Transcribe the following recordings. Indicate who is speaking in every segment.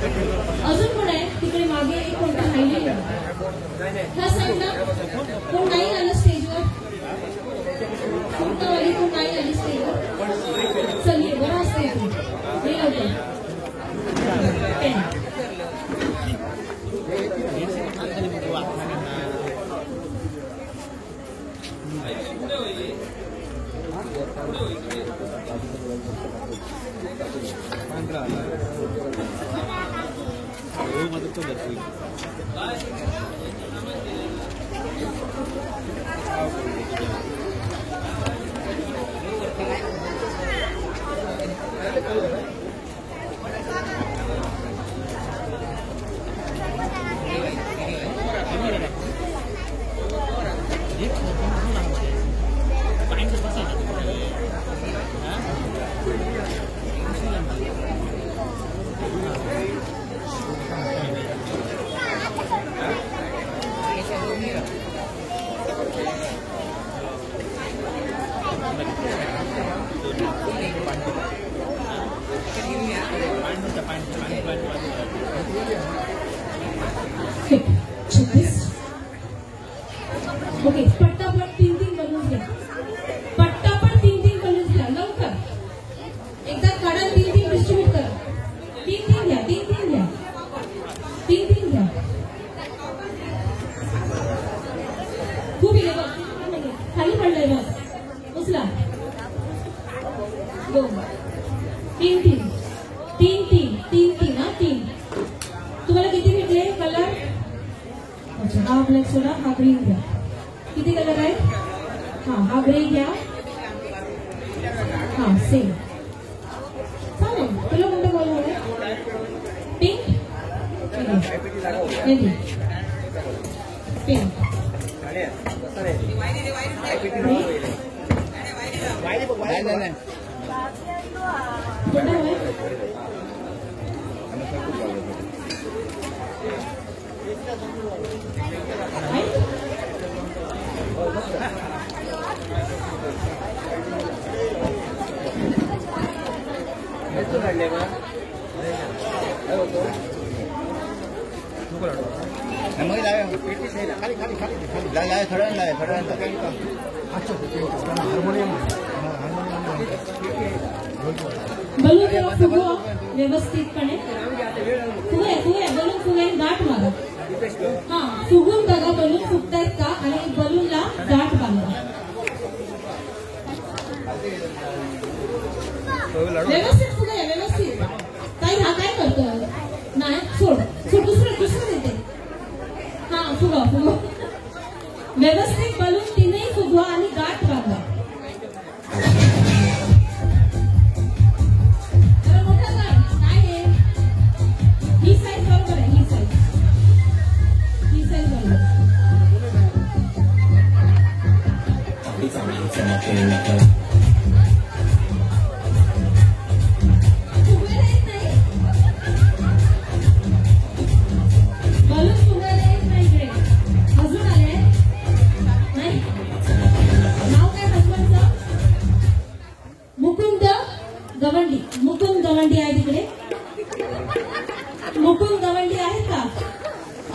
Speaker 1: अजून कोण आहे तिकडे मागे एक कोणता राहिलेला ह्या साईडला कोण नाही आलं स्टेजवर फुटवाली कोण नाही आली स्टेजवर चल ये बरं असते हे लवकर ओके पट्टापट 3-3 बलून घ्या पट्टापट 3-3 बलून घ्या लवकर एकदा काढा 3-3 डिस्ट्रीब्यूट करा 3-3 घ्या 3-3 घ्या 3-3 घ्या खूप आहे बघ खाली पडलंय बघ उचला 2 3-3 3-3 हा 3 तुम्हाला किती भेटले कलर अच्छा हा ब्लॅक सोडा हा ग्रीन घ्या किती कलर आहे हा ग्रे घ्या हा सेम चालेल तुला कोणता बॉल हवा पिंक पिंक बलून जेव्हा फुगवा व्यवस्थितपणे फुगे बलून फुगे गाठ मारा हा फुगून बघा बलून फुगतायत का आणि बलूनला गाठ बांधा व्यवस्थित फुगे व्यवस्थित काही हा काय करतोय नाही सोड दुसरं देते हा फुगा व्यवस्थित बलून तीनही फुगवा आणि गाठ बांधा मोठा गाठ काय आहे ही साईज बरोबर आहे ही साईज बरोबर मुकुंद गवंडी आहे तिकडे मुकुंद गवंडी आहे का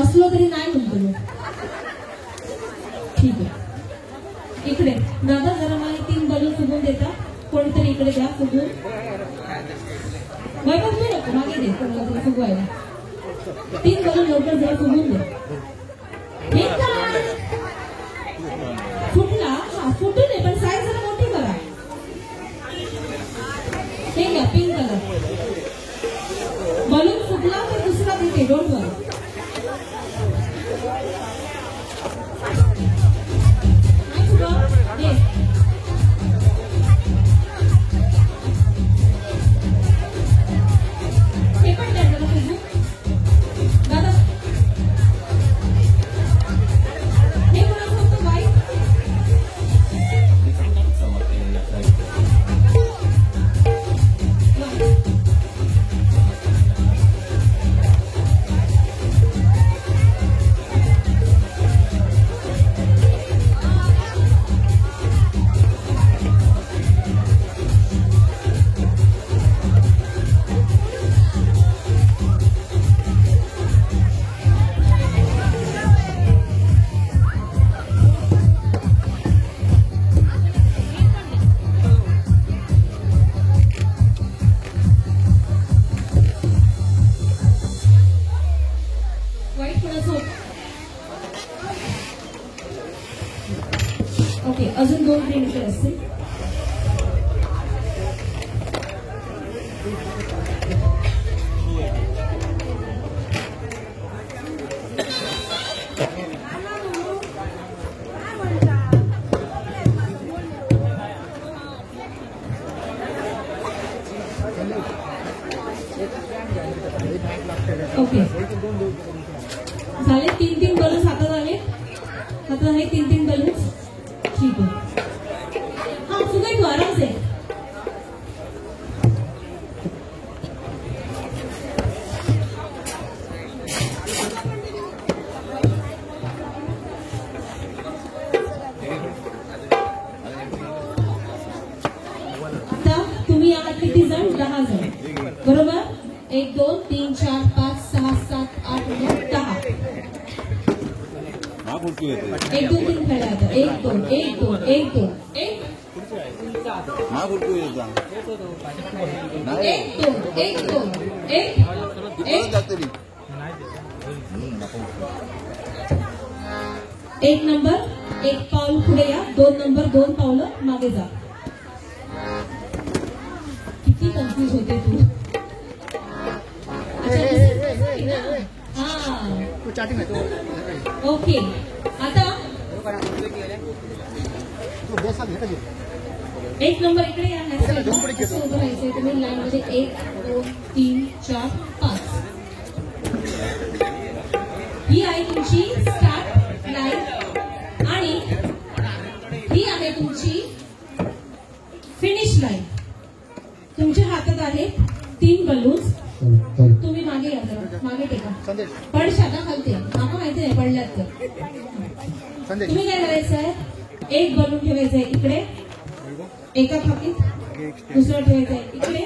Speaker 1: असलो तरी नाही म्हणतो ठीक आहे इकडे दादा जरा मला 3 बलून फुगून देता कोणीतरी इकडे द्या फुगून वैभव तू नको मागे दे कोणाला तरी फुगवायला 3 बलून लवकर जरा फुगून दे फुटला हा फुटू दे पण साईज जरा मोठी करा हे घ्या पिंक कलर बलून फुटला तर दुसरा देते डोंट वरी हे पण द्या जरा फुगू दादा असतील. ओके झाले. 3-3 बलून्स हातात आले. हातात आहे 3-3 बलून्स. ठीक आहे. हा सुगई तू आराम से. आता तुम्ही आहात किती जण? 10 जण बरोबर. 1 2 3 4 5 6 7 8 9 10. 1 2 3 खेळा आता. 1 2 1 2 1 2 1 1 2 1 2 1 नंबर 1 पाऊल पुढे या. 2 नंबर 2 पावलं मागे जा. किती कन्फ्यूज होते तू. ओके आता 1 नंबर इकडे या. असं उभं राहायचंय तुम्ही लाईन मध्ये. 1 2 3 4 5 ही आहे तुमची स्टार्ट लाईन आणि ही आहे तुमची फिनिश लाईन. तुमच्या हातात आहे 3 बलून्स. तुम्ही मागे या जरा. मागे टेका. पडशात खालते. माका माहिती नाही पडल्यात तर. तुम्ही काय करायचंय? 1 बलून ठेवायचंय इकडे एका खाकीत. दुसरं ठेवायचंय इकडे.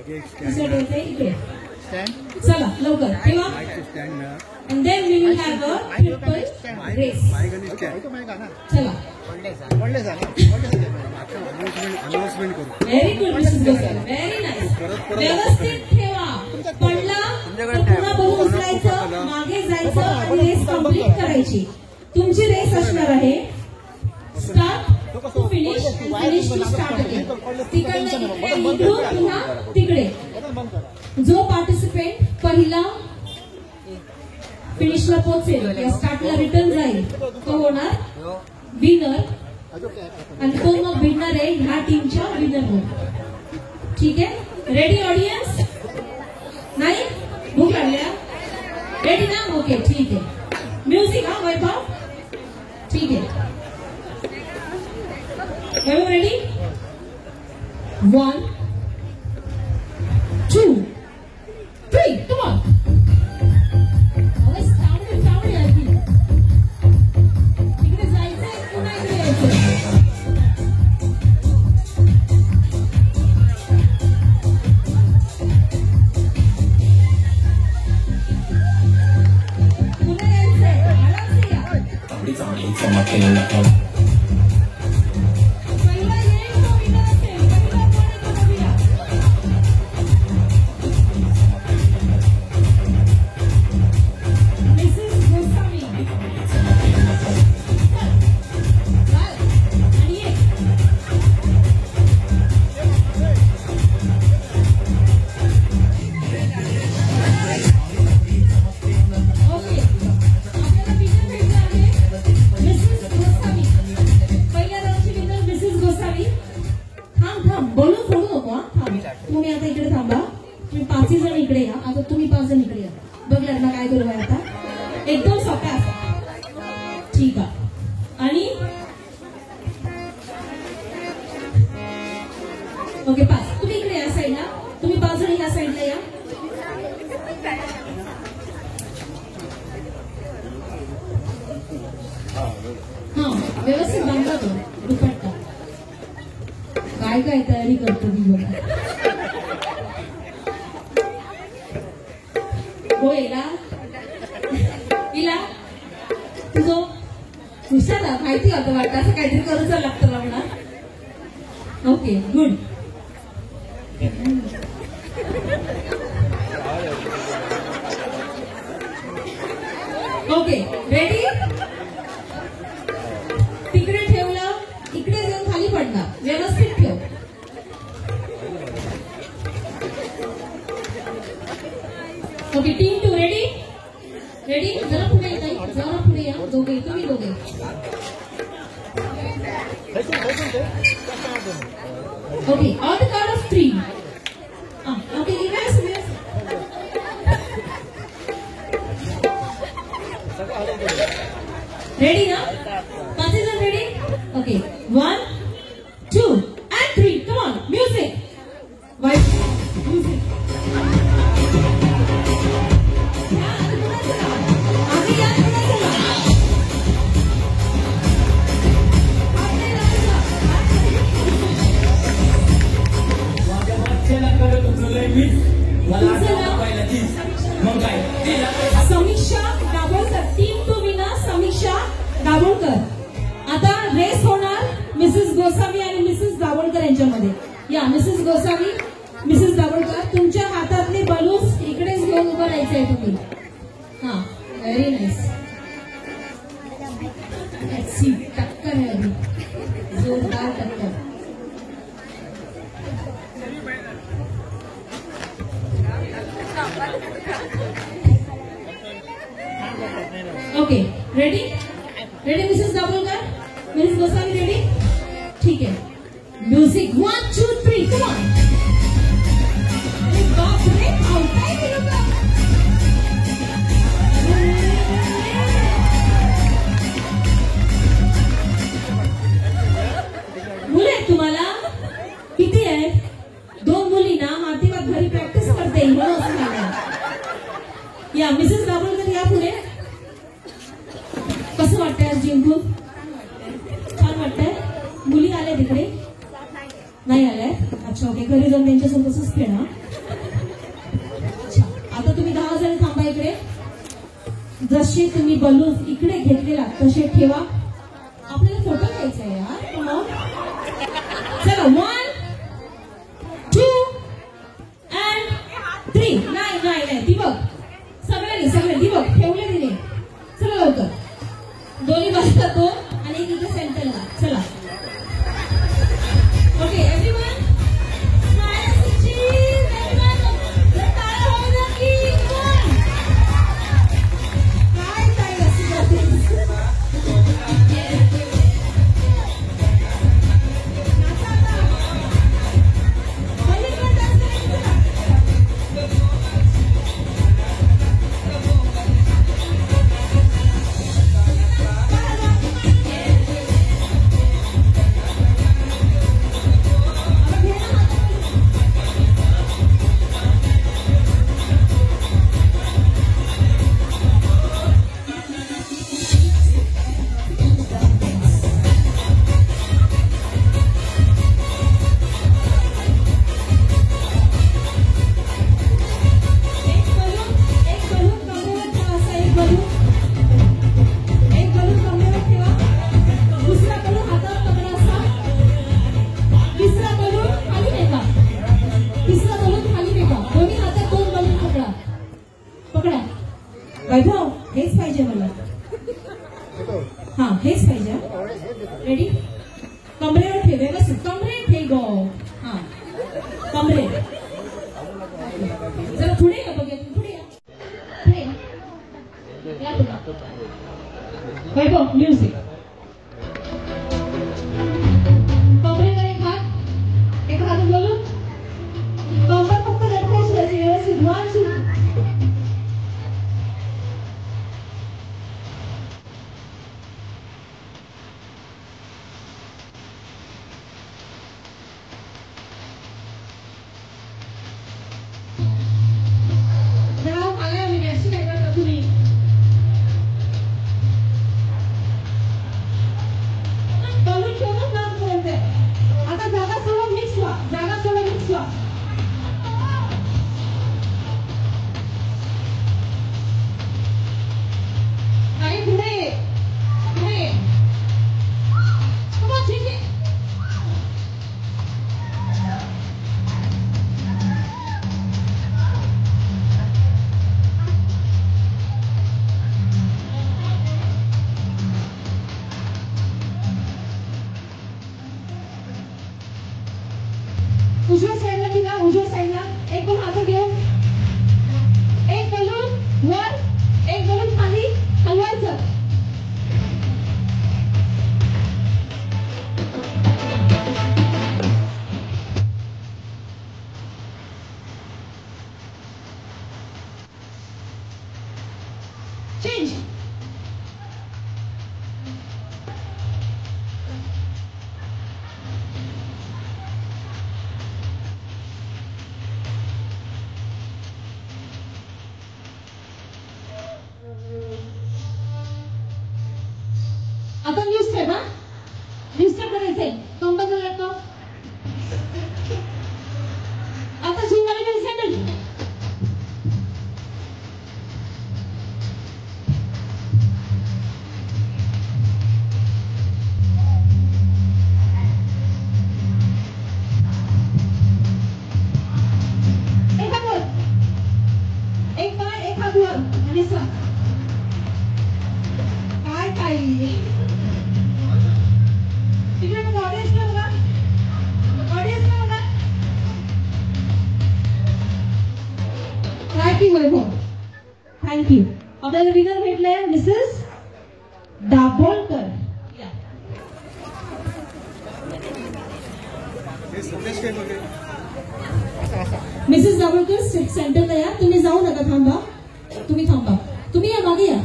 Speaker 1: दुसरं ठेवायचंय इकडे. चला लवकर ठेवा. And then we will have a triple race. चला. Very good, Mrs. Gosal. Very nice. व्यवस्थित ठेवा. पडला तर पुन्हा बलून उचलायचं, मागे जायचं आणि रेस कंप्लीट करायची. तुमची रेस असणार आहे start to finish, finish to start again. तिकडनं इकडून पुन्हा तिकडे. जो पार्टिसिपेंट पहिला फिनिशला पोहोचेल या स्टार्टला रिटर्न जाईल तो होणार विनर आणि तो मग भिडणार आहे ह्या टीमच्या विनर. ठीक आहे. Ready audience? नाही भूक लागल्या? रेडी ना? ओके ठीक आहे. म्युझिक हा वैभव. ठीक आहे. वैभव रेडी? 1 2 3 come on. तुम्ही आता इकडे थांबा. तुम्ही 5 जण इकडे या. आता तुम्ही 5 जण इकडे या. बघ लग्न काय करू आता. एकदम सोप्या असतात. ठीक आहे. आणि ओके 5 तुम्ही इकडे या साईडला. तुम्ही 5 जण या साईडला या. हा व्यवस्थित बांधा तो दुपट्टा. काय काय तयारी करतो ती बघा. हो येला इला तुझं हुशार माहिती होतं वाटतं. असं काहीतरी करूच लागतं लागणार. Okay good. Okay ready? तिकडे ठेवलं इकडे जाऊन खाली पडणार. ओके टीम 2 रेडी रेडी जरा पुढे या दोघे तुम्ही दोघे okay on the count of 3 okay इवेस रेडी ना 5 जण ready okay 1 2 and 3 come on music वाइट music Samiksha Dabholkar team 2 winner Samiksha Dabholkar आता रेस होणार मिसेस गोसावी आणि मिसेस दाभोळकर यांच्यामध्ये या मिसेस गोसावी मिसेस दाभोळकर तुमच्या हातातले बलून्स इकडेच घेऊन उभं राहायचं आहे तुम्ही हा व्हेरी नाईस टक्कर आहे अभी जोरदार टक्कर okay ready ready Mrs Dabholkar Mrs Gosavi ready ठीक है म्यूजिक 1 2 3 कम ऑन बाप रे आवताय की लोक मुले तुम्हाला किती आहेत 2 मुली ना मातीवर घरी प्रॅक्टिस करते या मिसेस दाभोळकर या पुढे कसं वाटतंय आज जिंकून छान वाटतंय मुली आल्या तिकडे नाही आल्या अच्छा ओके घरी जाऊन त्यांच्यासोबत तसंच खेळा आता तुम्ही 10 जण थांबा इकडे जसे तुम्ही बलून इकडे घेतलेला तसे ठेवा आपल्याला फोटो घ्यायचा आहे यार चला 1 2 and 3 नाही ती बघ सगळे ती बघ ठेवले तिने चला लवकर दोन्ही बाजूला 2 आणि एक इथे सेंटरला चला ओके एव्हरीवन स्माइल चीज एव्हरीवन टाळ्या होऊ द्या की काय असं वैभव हेच पाहिजे मला हा हेच पाहिजे रेडी कमरेवर ठेव व्यवस्थित कमरे ठेव हा कमरे जरा पुढे या बघा पुढे या वैभव म्युझिक कमरेवर एक हात बोलून कमर फक्त लटकायची व्यवस्थित 1 2 वर, एक बलून खाली हलवायचं. चेंज. आता न्यूज स्टेप. न्यूज स्टेप करायचंय. कंपस लागतो. आता झुंगाला काही सेंटर. एक पाय एक हात वर आणि काय तिकडे बघा. ऑडियन्सला बघा. ऑडियन्सला बघा. थँक्यू. आपल्याला विनर भेटले मिसेस दाभोलकर. मिसेस दाभोलकर सेंटरला या. तुम्ही जाऊ नका. तुम्ही थांबा. तुम्ही या मागे या.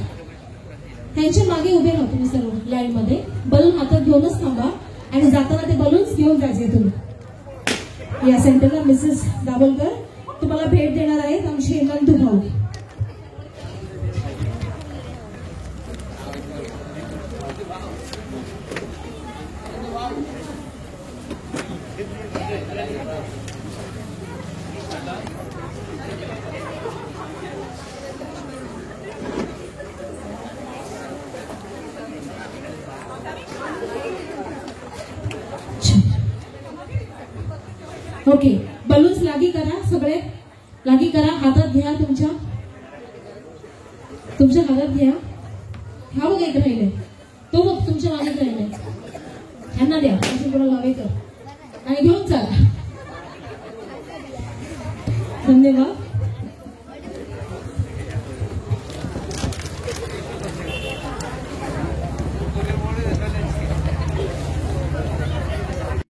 Speaker 1: त्यांच्या मागे उभे राहा तुम्ही सर्व लाईन मध्ये. बलून हातात घेऊनच थांबा आणि जाताना ते बलून्स घेऊन जायचे तुम्ही. या सेंटरला मिसेस दाभोलकर तुम्हाला भेट देणार आहेत आमचे नंदू भाऊ. ओके. बलून्स लागी करा. सगळे लागी करा. हातात घ्या. तुमच्या हातात घ्या. हा बघ एक राहिले. तो बघ तुमच्या मागे राहिले. ह्यांना द्या. असे कोणा लावे कर आणि घेऊन चला. धन्यवाद.